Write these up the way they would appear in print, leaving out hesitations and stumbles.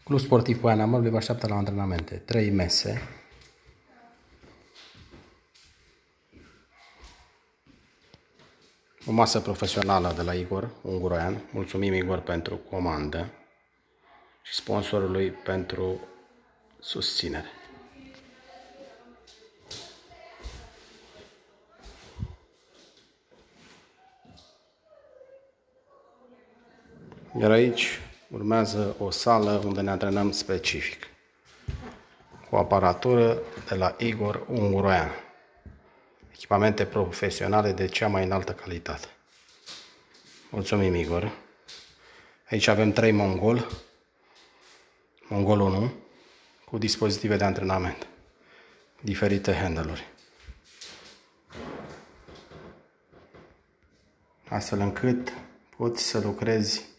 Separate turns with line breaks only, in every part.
Club Sportiv Poiana Mărului vă așteaptă la antrenamente. 3 mese. O masă profesională de la Igor Unguroian. Mulțumim, Igor, pentru comandă și sponsorului pentru susținere. Iar aici urmează o sală unde ne antrenăm specific, cu aparatură de la Igor Unguroian. Echipamente profesionale de cea mai înaltă calitate. Mulțumim, Igor. Aici avem 3 Mongol. Mongol 1 cu dispozitive de antrenament, diferite handle-uri, astfel încât poți să lucrezi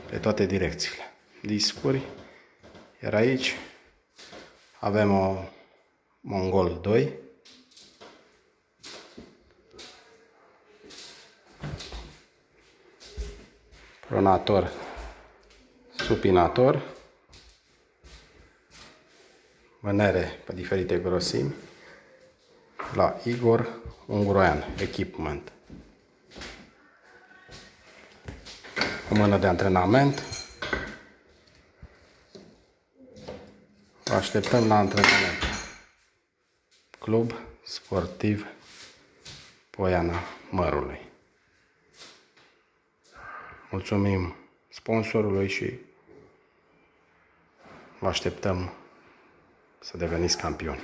pe toate direcțiile. Discuri. Iar aici avem o Mongol 2, pronator, supinator, vânere pe diferite grosimi, la Igor Unguroian Equipment. O mână de antrenament. Vă așteptăm la antrenament. Club Sportiv Poiana Mărului. Mulțumim sponsorului și vă așteptăm să deveniți campioni.